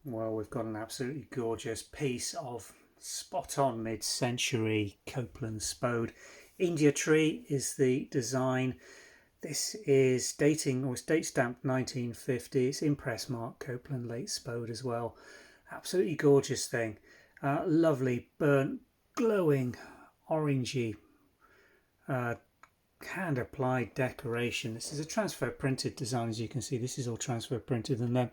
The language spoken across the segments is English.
Well, we've got an absolutely gorgeous piece of spot on mid-century Copeland Spode. India tree is the design. This is dating, or it's date stamped 1950. It's impress mark Copeland Late Spode as well. Absolutely gorgeous thing. Lovely burnt, glowing, orangey, hand applied decoration. This is a transfer printed design, as you can see. This is all transfer printed, and then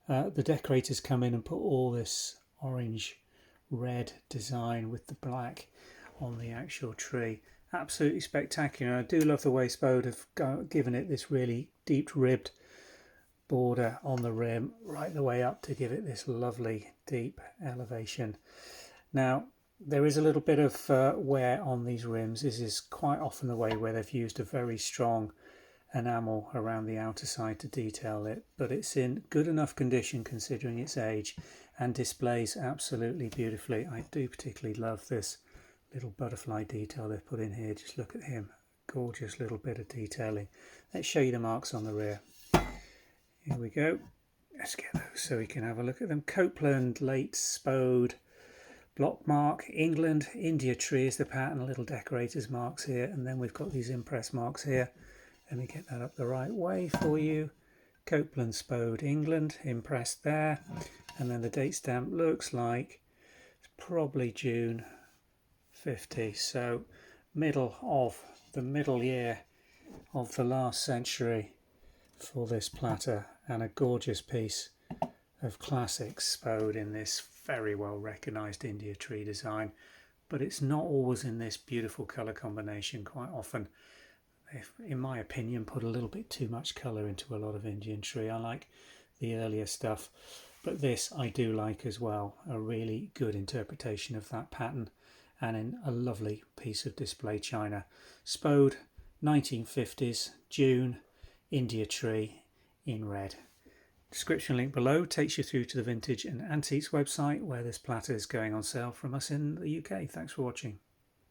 the decorators come in and put all this orange red design with the black on the actual tree. Absolutely spectacular. I do love the way Spode have given it this really deep ribbed border on the rim right the way up to give it this lovely deep elevation. Now there is a little bit of wear on these rims. This is quite often the way where they've used a very strong enamel around the outer side to detail it, but it's in good enough condition considering its age and displays absolutely beautifully. I do particularly love this little butterfly detail they've put in here. Just look at him, gorgeous little bit of detailing. Let's show you the marks on the rear. Here we go. Let's get those so we can have a look at them. Copeland Late Spode, block mark, England, India tree is the pattern, little decorators marks here, and then we've got these impress marks here. Let me get that up the right way for you. Copeland Spode, England, impressed there. And then the date stamp looks like it's probably June 50. So middle of the middle year of the last century for this platter, and a gorgeous piece of classic Spode in this very well recognised India tree design. But it's not always in this beautiful colour combination. Quite often, in my opinion, put a little bit too much colour into a lot of Indian tree. I like the earlier stuff, but this I do like as well. A really good interpretation of that pattern, and in a lovely piece of display china. Spode, 1950s, June, India tree in red. Description link below takes you through to the Vintage and Antiques website where this platter is going on sale from us in the UK. Thanks for watching.